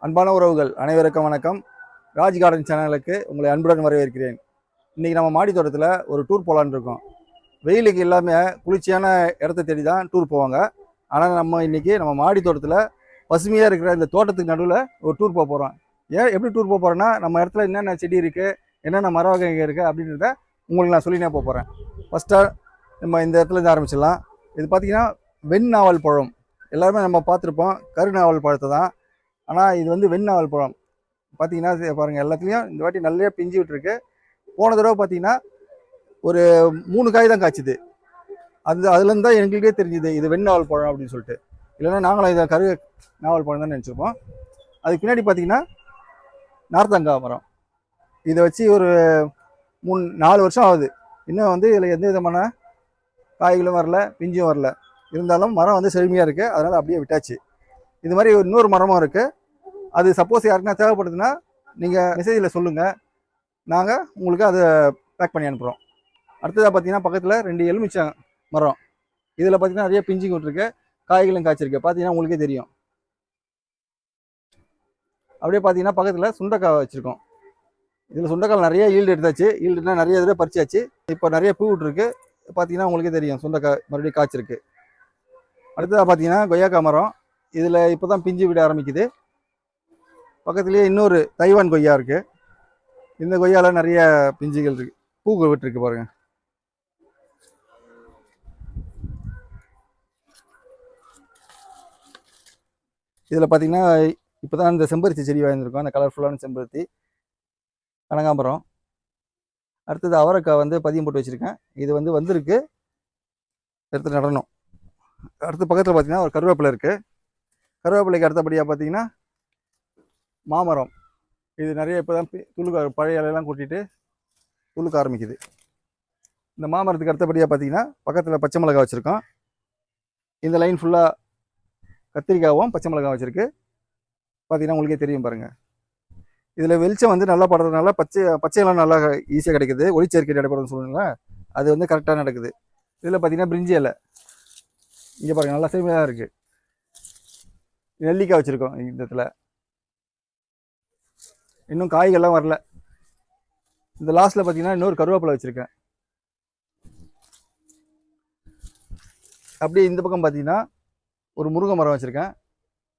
அன்பான உறவுகள் அனைவருக்கும் வணக்கம். ராஜ் கார்டன் சேனலுக்கு உங்களை அன்புடன் வரவேற்கிறேன். இன்றைக்கி நம்ம மாடி தோட்டத்தில் ஒரு டூர் போகலான்னு இருக்கோம். வெயிலுக்கு எல்லாமே குளிர்ச்சியான இடத்த தேடி தான் டூர் போவாங்க. ஆனால் நம்ம இன்றைக்கி நம்ம மாடி தோட்டத்தில் பசுமையாக இருக்கிற இந்த தோட்டத்துக்கு நடுவில் ஒரு டூர் போக போகிறோம். எப்படி டூர் போக போகிறோன்னா, நம்ம இடத்துல என்னென்ன செடி இருக்குது, என்னென்ன மர வகைகள் இருக்குது அப்படின்றத உங்களுக்கு நான் சொல்லினே போக போகிறேன். ஃபஸ்ட்டாக நம்ம இந்த இடத்துலேருந்து ஆரம்பிச்சிடலாம். இது பார்த்திங்கன்னா வெண்ணாவல் பழம். எல்லாருமே நம்ம பார்த்துருப்போம் கருநாவல் பழத்தை தான். ஆனால் இது வந்து வெண்ணாவல் பழம் பார்த்தீங்கன்னா பாருங்கள், எல்லாத்துலேயும் இந்த வாட்டி நல்லா பிஞ்சு விட்டுருக்கு. போன தடவை பார்த்தீங்கன்னா ஒரு 3 காய் தான் காய்ச்சிது. அதுலேருந்து தான் எங்களுக்கே தெரிஞ்சுது இது வெண்ணாவல் பழம் அப்படின்னு சொல்லிட்டு. இல்லைன்னா நாங்களும் இதை நாவல் பழம் தான் நினச்சிருப்போம். அதுக்கு பின்னாடி பார்த்தீங்கன்னா நார்த்தங்காய் மரம். இதை வச்சு ஒரு 3-4 வருஷம் ஆகுது. இன்னும் வந்து இதில் எந்த விதமான காய்களும் வரல, பிஞ்சும் வரல. இருந்தாலும் மரம் வந்து செழுமையாக இருக்குது, அதனால் அப்படியே விட்டாச்சு. இது மாதிரி இன்னொரு மரமும் இருக்குது. அது சப்போஸ் யாருக்குன்னா தேவைப்படுதுன்னா நீங்கள் மெசேஜில் சொல்லுங்கள், நாங்கள் உங்களுக்கு அதை பேக் பண்ணி அனுப்புகிறோம். அடுத்ததாக பார்த்தீங்கன்னா பக்கத்தில் 2 எலுமிச்சை மரம். இதில் பார்த்தீங்கன்னா நிறைய பிஞ்சிங் விட்டுருக்கு, காய்களும் காய்ச்சிருக்கு. பார்த்தீங்கன்னா உங்களுக்கே தெரியும். அப்படியே பார்த்தீங்கன்னா பக்கத்தில் சுண்டைக்காய் வச்சுருக்கோம். இதில் சுண்டைக்காய் நிறைய ஈல்டு எடுத்தாச்சு. ஈல்டுனா நிறைய இதில் பறிச்சாச்சு. இப்போ நிறைய பூ விட்டுருக்கு. பார்த்தீங்கன்னா உங்களுக்கே தெரியும், சுண்டைக்காய் மறுபடியும் காய்ச்சிருக்கு. அடுத்ததாக பார்த்தீங்கன்னா கொய்யாக்காய் மரம். இதில் இப்போ தான் பிஞ்சு விட ஆரம்பிக்குது. பக்கத்துலேயே இன்னொரு தைவான் கொய்யா இருக்குது. இந்த கொய்யாவில் நிறைய பிஞ்சுகள் இருக்குது, பூக்கள் விட்டுருக்கு பாருங்கள். இதில் பார்த்தீங்கன்னா இப்போ தான் இந்த செம்பருத்தி செடி வாங்கியிருக்கோம், அந்த கலர்ஃபுல்லான செம்பருத்தி. கனகாம்பரம். அடுத்தது அவரைக்காய் வந்து பதியம் போட்டு வச்சுருக்கேன். இது வந்து வந்திருக்கு, எடுத்து நடணும். அடுத்து பக்கத்தில் பார்த்தீங்கன்னா ஒரு கருவேப்பிலை இருக்குது. கருவேப்பிலைக்கு அடுத்தபடியாக பார்த்தீங்கன்னா மாமரம். இது நிறைய இப்போ தான் துளுக்க பழைய இலையெல்லாம் கூட்டிகிட்டு துளுக்க ஆரம்பிக்குது. இந்த மாமரத்துக்கு அடுத்தபடியாக பார்த்தீங்கன்னா பக்கத்தில் பச்சை மிளகாய் வச்சுருக்கோம். இந்த லைன் ஃபுல்லாக கத்திரிக்காவும் பச்சை மிளகாய் வச்சுருக்கு. பார்த்தீங்கன்னா உங்களுக்கே தெரியும் பாருங்கள். இதில் வெளிச்சம் வந்து நல்லா படுறதுனால பச்சையெல்லாம் நல்லா ஈஸியாக கிடைக்குது. ஒளிச்சேர்க்கை நடைபெறும்னு சொல்லுங்களா, அது வந்து கரெக்டாக நடக்குது. இதில் பார்த்தீங்கன்னா பிரிஞ்சி இலை. இங்கே பாருங்கள், நல்லா சேமையாக இருக்குது. நெல்லிக்காய் வச்சுருக்கோம். இந்த இடத்துல இன்னும் காய்கள்லாம் வரல. இந்த லாஸ்ட்டில் பார்த்தீங்கன்னா இன்னொரு கருவேப்பிலை வச்சுருக்கேன். அப்படியே இந்த பக்கம் பார்த்தீங்கன்னா ஒரு முருங்கை மரம் வச்சுருக்கேன்.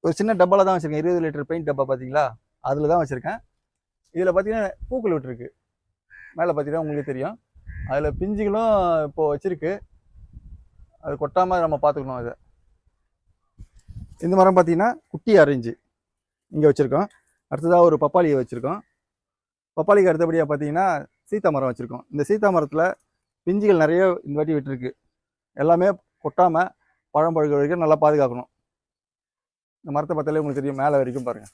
ஒரு சின்ன டப்பாவில் தான் வச்சுருக்கேன், 20 லிட்டர் பெயிண்ட் டப்பா பார்த்தீங்களா, அதில் தான் வச்சுருக்கேன். இதில் பார்த்தீங்கன்னா பூக்கள் விட்டுருக்கு. மேலே பார்த்தீங்கன்னா உங்களுக்கு தெரியும், அதில் பிஞ்சுகளும் இப்போது வச்சுருக்கு. அது கொட்டாமல் நம்ம பார்த்துக்கணும். அதை இந்த மரம் பார்த்தீங்கன்னா குட்டி ஆரஞ்சு இங்கே வச்சுருக்கோம். அடுத்ததாக ஒரு பப்பாளியை வச்சுருக்கோம். பப்பாளிக்கு அடுத்தபடியாக பார்த்தீங்கன்னா சீத்தா மரம் வச்சுருக்கோம். இந்த சீத்தா மரத்தில் பிஞ்சுகள் நிறைய இந்த வாட்டி விட்டுருக்கு. எல்லாமே கொட்டாமல் பழம் பழுக்க வரைக்கும் நல்லா பாதுகாக்கணும். இந்த மரத்தை பார்த்தாலே உங்களுக்கு தெரியும், மேலே வரைக்கும் பாருங்கள்.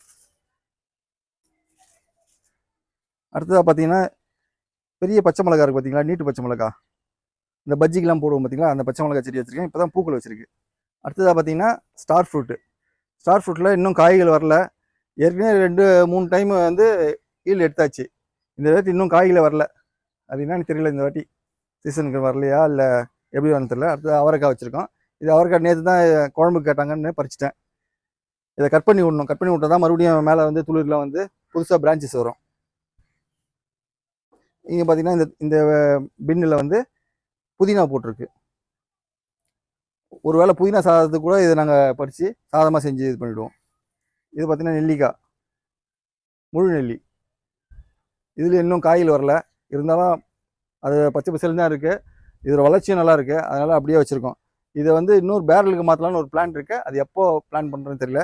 அடுத்ததாக பார்த்தீங்கன்னா பெரிய பச்சை மிளகா இருக்குது பார்த்தீங்களா, நீட்டு பச்சை மிளகா. இந்த பஜ்ஜிக்கெலாம் போடுவோம் பார்த்தீங்களா, அந்த பச்சை மிளகா செடி வச்சுருக்கேன். இப்போ தான் பூக்கள் வச்சுருக்கு. அடுத்ததாக பார்த்தீங்கன்னா ஸ்டார் ஃப்ரூட்டு. ஸ்டார் ஃப்ரூட்டில் இன்னும் காய்கள் வரல. ஏற்கனவே 2-3 டைம் வந்து ஈல்டு எடுத்தாச்சு. இந்த வாட்டி இன்னும் காய்களே வரல. அது என்னன்னு தெரியல, இந்த வாட்டி சீசனுக்கு வரலையா இல்லை எப்படி வரணும் தெரியல. அடுத்தது அவரைக்காய் வச்சுருக்கோம். இது அவரைக்காய் நேற்று தான் குழம்புக்கு கேட்டாங்கன்னு பறிச்சிட்டேன். இதை கட் பண்ணி விடணும். கட் பண்ணி விட்டால் தான் மறுபடியும் மேலே வந்து துளிரில் வந்து புதுசாக பிரான்ச்சஸ் வரும். இங்கே பார்த்தீங்கன்னா இந்த பின்னில் வந்து புதினா போட்டிருக்கு. ஒரு வேளை புதினா சாதத்துக்கு கூட இதை நாங்கள் பறித்து சாதமாக செஞ்சு இது பண்ணிவிடுவோம். இது பார்த்திங்கன்னா நெல்லிக்காய், முழு நெல்லி. இதில் இன்னும் காய்கள் வரல, இருந்தாலும் அது பச்சை பசேல்னு தான் இருக்குது. இதில் வளர்ச்சியும் நல்லா இருக்குது, அதனால் அப்படியே வச்சுருக்கோம். இதை வந்து இன்னொரு பேரலுக்கு மாற்றலான்னு ஒரு பிளான் இருக்குது. அது எப்போ பிளான் பண்ணுறேன்னு தெரியல.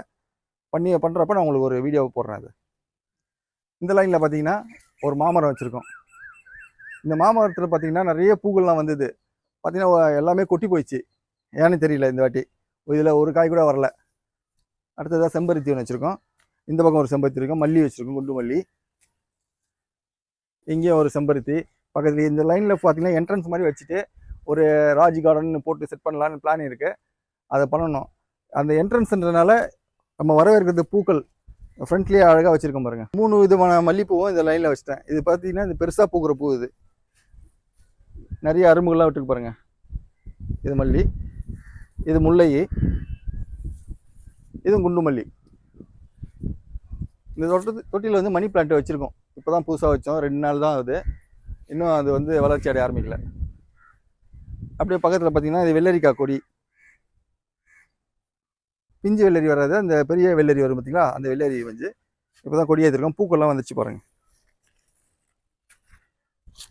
பண்ணுறப்ப நான் உங்களுக்கு ஒரு வீடியோவை போடுறேன். அது இந்த லைனில் பார்த்தீங்கன்னா ஒரு மாமரம் வச்சுருக்கோம். இந்த மாமரத்தில் பார்த்தீங்கன்னா நிறைய பூக்கள்லாம் வந்தது. பார்த்தீங்கன்னா எல்லாமே கொட்டி போயிடுச்சு, ஏன்னு தெரியல. இந்த வாட்டி இதில் ஒரு காய் கூட வரல. அடுத்ததாக செம்பருத்தி ஒன்று வச்சுருக்கோம். இந்த பக்கம் ஒரு செம்பருத்தி இருக்கும், மல்லி வச்சுருக்கோம், குண்டு மல்லி. இங்கேயும் ஒரு செம்பருத்தி பக்கத்தில். இந்த லைனில் பார்த்தீங்கன்னா என்ட்ரன்ஸ் மாதிரி வச்சுட்டு ஒரு ராஜ் கார்டன் போட்டு செட் பண்ணலான்னு பிளான் இருக்குது. அதை பண்ணணும். அந்த என்ட்ரன்ஸ்ன்றதுனால நம்ம வரவேற்கிறது பூக்கள் ஃப்ரண்ட்லேயே அழகாக வச்சுருக்கோம் பாருங்கள். 3 விதமான மல்லிப்பூவும் இந்த லைனில் வச்சுட்டேன். இது பார்த்தீங்கன்னா இந்த பெருசாக பூக்கிற பூ. இது நிறைய அரும்புகள்லாம் விட்டுருக்கு பாருங்கள். இது மல்லி, இது முல்லை, இது குண்டு மல்லி. இந்த தொட்டியில் வந்து மணி பிளான்ட் வச்சுருக்கோம். இப்போ தான் புதுசாக வச்சோம், 2 நாள் தான் ஆகுது. இன்னும் அது வந்து வளர்ச்சி அடைய ஆரம்பிக்கல. அப்படியே பக்கத்தில் பார்த்தீங்கன்னா இது வெள்ளரிக்காய் கொடி. பிஞ்சு வெள்ளரி வராது, அந்த பெரிய வெள்ளரி வரும் பார்த்தீங்களா, அந்த வெள்ளரி வந்து இப்போ தான் கொடி ஏற்றிருக்கோம். பூக்கள்லாம் வந்துச்சு பாருங்கள்.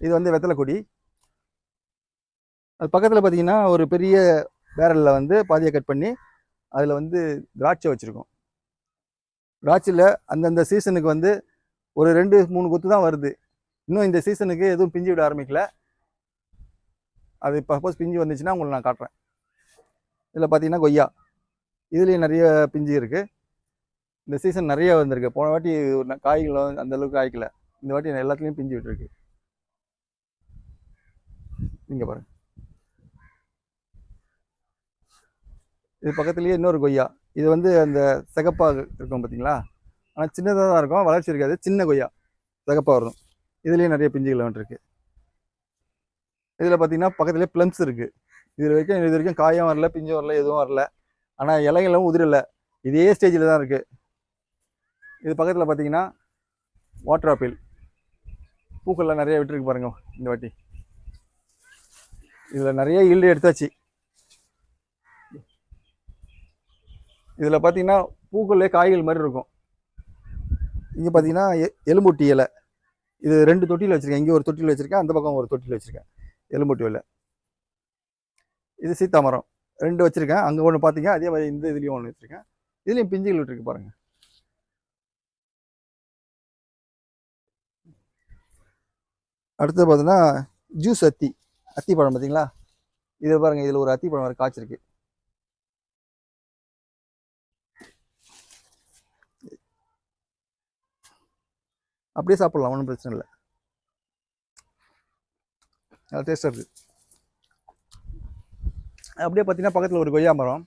இது வந்து வெத்தலை கொடி. அது பக்கத்தில் பார்த்தீங்கன்னா ஒரு பெரிய பேரலில் வந்து பாதியை கட் பண்ணி அதில் வந்து திராட்சை வச்சுருக்கோம். திராட்சையில் அந்தந்த சீசனுக்கு வந்து ஒரு 2-3 கொத்து தான் வருது. இன்னும் இந்த சீசனுக்கு எதுவும் பிஞ்சு விட ஆரம்பிக்கல. அது சப்போஸ் பிஞ்சு வந்துச்சுன்னா உங்களுக்கு நான் காட்டுறேன். இதில் பார்த்தீங்கன்னா கொய்யா, இதுலேயும் நிறைய பிஞ்சு இருக்குது. இந்த சீசன் நிறைய வந்திருக்கு. போன வாட்டி காய்களும் அந்த அளவுக்கு காய்க்கல. இந்த வாட்டி எல்லாத்துலேயும் பிஞ்சு விட்டுருக்கு. இங்கே பாருங்க, இது பக்கத்துலேயே இன்னொரு கொய்யா. இது வந்து அந்த சிகப்பாக இருக்கும் பார்த்தீங்களா, ஆனால் சின்னதாக தான் இருக்கும், வளர்ச்சி இருக்காது. சின்ன கொய்யா சிகப்பாக வரும். இதுலேயும் நிறைய பிஞ்சுகள் வந்துருக்கு. இதில் பார்த்தீங்கன்னா பக்கத்துலேயே ப்ளம்ஸ் இருக்குது. இது வரைக்கும் காயும் வரல, பிஞ்சும் வரல, எதுவும் வரல. ஆனால் இலைகளும் உதிரலை, இதே ஸ்டேஜில் தான் இருக்குது. இது பக்கத்தில் பார்த்தீங்கன்னா வாட்டர் ஆப்பிள். பூக்கள்லாம் நிறைய விட்டுருக்கு பாருங்க இந்த வாட்டி. இதில் நிறைய ஈல்டு எடுத்தாச்சு. இதில் பார்த்தீங்கன்னா பூக்கள்லே காய்கள் மாதிரி இருக்கும். இங்கே பார்த்தீங்கன்னா எலும்பூட்டி இலை. இது 2 தொட்டியில் வச்சுருக்கேன். இங்கே ஒரு தொட்டியில் வச்சுருக்கேன், அந்த பக்கம் ஒரு தொட்டியில் வச்சுருக்கேன். எலும்பூட்டி இலை. இது சீத்தாமரம் 2 வச்சுருக்கேன். அங்கே ஒன்று பார்த்தீங்க, அதே மாதிரி இந்த இதுலேயும் ஒன்று வச்சுருக்கேன். இதுலேயும் பிஞ்சுகள் விட்டுருக்கு பாருங்கள். அடுத்தது பார்த்தீங்கன்னா ஜூஸ் அத்தி பழம் பார்த்தீங்களா, இதை பாருங்கள். இதில் ஒரு அத்தி பழம் வர காய்ச்சிருக்கு. அப்படியே சாப்பிடலாம், ஒன்றும் பிரச்சனை இல்லை. நல்லா டேஸ்டாக இருக்குது. அப்படியே பார்த்தீங்கன்னா பக்கத்தில் ஒரு கொய்யா மரம்.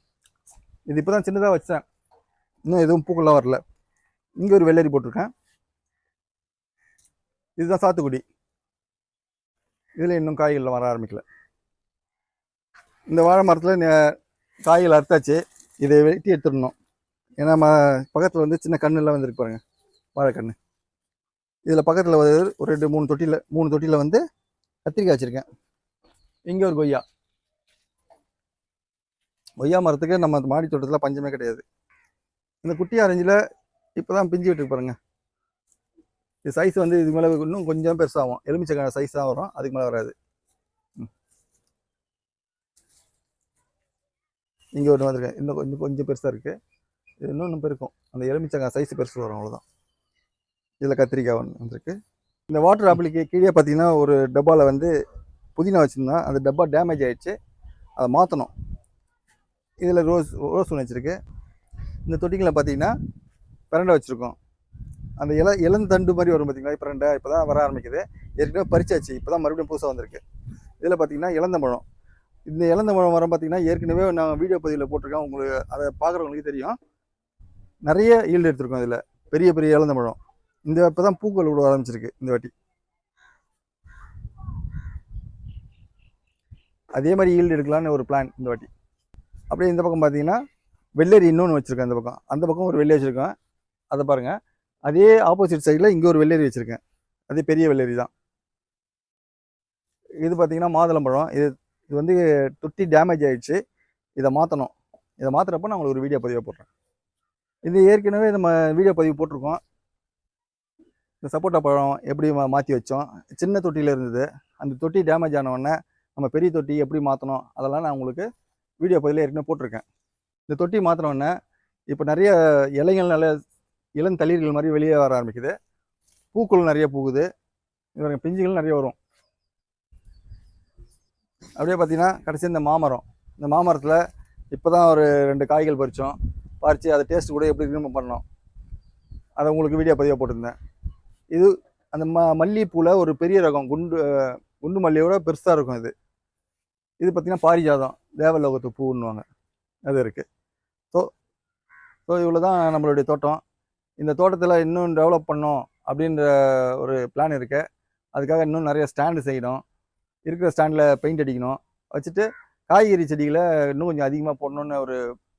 இது இப்போ தான் சின்னதாக வச்சேன், இன்னும் எதுவும் பூக்கள்லாம் வரல. இங்கே ஒரு வெள்ளரி போட்டிருக்கேன். இதுதான் சாத்துக்குடி. இதில் இன்னும் காய்கள் வர ஆரம்பிக்கல. இந்த வாழை மரத்தில் காய்கள் அறுத்தாச்சு. இதை வெட்டி எடுத்துடணும். ஏன்னா பக்கத்தில் வந்து சின்ன கண்ணுலாம் வந்துருக்கு பாருங்க, வாழைக்கண்ணு. இதில் பக்கத்தில் ஒரு 3 தொட்டியில் வந்து கத்திரிக்காய் வச்சுருக்கேன். இங்கே ஒரு கொய்யா மரத்துக்கு நம்ம மாடி தோட்டத்தில் பஞ்சமே கிடையாது. இந்த குட்டி ஆரஞ்சில் இப்போ தான் பிஞ்சு விட்டுருக்கு பாருங்க. இது சைஸ் வந்து இதுக்கு மேலே இன்னும் கொஞ்சம் பெருசாகும். எலுமிச்சை சைஸ் தான் வரும், அதுக்கு மேலே வராது. இங்கே ஒன்று வந்திருக்கேன், இன்னும் கொஞ்சம் பெருசாக இருக்குது. இது இன்னும் பெருக்கும், அந்த எலுமிச்சங்காய் சைஸ் பெருசு வரும், அவ்வளோதான். இதில் கத்திரிக்காய் ஒன்று வந்திருக்கு. இந்த வாட்டர் ஆப்பிளுக்கு கீழே பார்த்தீங்கன்னா ஒரு டப்பாவில் வந்து புதினா வச்சுருந்தோம். அந்த டப்பா டேமேஜ் ஆகிடுச்சு, அதை மாற்றணும். இதில் ரோஸ் ஒன்று வச்சுருக்கு. இந்த தொட்டிகளை பார்த்தீங்கன்னா பிரண்டை வச்சுருக்கோம். அந்த இளந்தண்டு மாதிரி வரும் பார்த்தீங்களா, பிரண்டை இப்போ தான் வர ஆரம்பிக்குது. ஏற்கனவே பறிச்சாச்சு, இப்போ தான் மறுபடியும் புதுசாக வந்திருக்கு. இதில் பார்த்தீங்கன்னா இளந்தம்பழம். இந்த இளந்தம்பழம் மரம் பார்த்தீங்கன்னா ஏற்கனவே நான் வீடியோ பதிவில் போட்டிருக்கேன், உங்களுக்கு அதை பார்க்குறவங்களுக்கு தெரியும். நிறைய ஈல்டு எடுத்திருக்கோம். இதில் பெரிய பெரிய இளந்தம்பழம். இந்த இப்போ தான் பூக்கள் விட ஆரம்பிச்சிருக்கு இந்த வாட்டி. அதே மாதிரி ஈல்டு எடுக்கலான்னு ஒரு பிளான் இந்த வாட்டி. அப்படியே இந்த பக்கம் பார்த்தீங்கன்னா வெள்ளரி இன்னொன்று வச்சுருக்கேன். அந்த பக்கம் ஒரு வெள்ளரி வச்சுருக்கேன், அதை பாருங்கள். அதே ஆப்போசிட் சைடில் இங்கே ஒரு வெள்ளரி வச்சுருக்கேன், அதே பெரிய வெள்ளரி தான். இது பார்த்தீங்கன்னா மாதுளம்பழம். இது வந்து தொட்டி டேமேஜ் ஆகிடுச்சு, இதை மாற்றணும். இதை மாற்றுறப்போ நான் உங்களுக்கு ஒரு வீடியோ பதிவை போடுறேன். இது ஏற்கனவே நம்ம வீடியோ பதிவு போட்டிருக்கோம். இந்த சப்போட்டா பழம் எப்படி மாற்றி வச்சோம், சின்ன தொட்டியில் இருந்தது. அந்த தொட்டி டேமேஜ் ஆனவுடனே நம்ம பெரிய தொட்டி எப்படி மாற்றணும், அதெல்லாம் நான் உங்களுக்கு வீடியோ பதிவில் ஏற்கனவே போட்டிருக்கேன். இந்த தொட்டி மாற்றினோடனே இப்போ நிறைய இலைகள், நல்ல இளந்தளிர்கள் மாதிரி வெளியே வர ஆரம்பிக்குது. பூக்கள் நிறைய பூக்குது, இவங்க பிஞ்சுகள் நிறைய வரும். அப்படியே பார்த்தீங்கன்னா கடைசி இந்த மாமரத்தில் இப்போ தான் ஒரு 2 காய்கள் பறித்து அதை டேஸ்ட் கூட எப்படி இருக்குன்னு பண்ணோம். அதை உங்களுக்கு வீடியோ பதிவாக போட்டிருந்தேன். இது அந்த மல்லிகைப்பூவில் ஒரு பெரிய ரகம், குண்டு மல்லியோட பெருசாக இருக்கும். இது பார்த்திங்கன்னா பாரிஜாதம், தேவலோகத்து பூன்னுவாங்க, அது இருக்குது. ஸோ இவ்வளோ தான் நம்மளுடைய தோட்டம். இந்த தோட்டத்தில் இன்னும் டெவலப் பண்ணோம் அப்படின்ற ஒரு பிளான் இருக்குது. அதுக்காக இன்னும் நிறைய ஸ்டாண்டு செய்யணும். இருக்கிற ஸ்டாண்டில் பெயிண்ட் அடிக்கணும், வச்சுட்டு காய்கறி செடிகளை இன்னும் கொஞ்சம் அதிகமாக போடணுன்னு ஒரு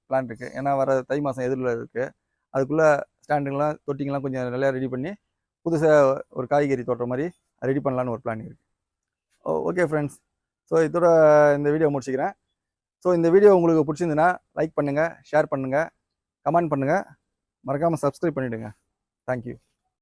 பிளான் இருக்குது. ஏன்னா வர தை மாதம் எதிரில் இருக்குது, அதுக்குள்ளே ஸ்டாண்டுங்கெலாம் தொட்டிங்கெலாம் கொஞ்சம் நல்லா ரெடி பண்ணி புதுசாக ஒரு காய்கறி தோட்டம் மாதிரி ரெடி பண்ணலான்னு ஒரு பிளான் இருக்குது. ஓகே ஃப்ரெண்ட்ஸ், ஸோ இதோட இந்த வீடியோ முடிச்சுக்கிறேன். ஸோ இந்த வீடியோ உங்களுக்கு பிடிச்சிருந்துன்னா லைக் பண்ணுங்கள், ஷேர் பண்ணுங்கள், கமெண்ட் பண்ணுங்கள், மறக்காமல் சப்ஸ்கிரைப் பண்ணிவிடுங்க. தேங்க்யூ.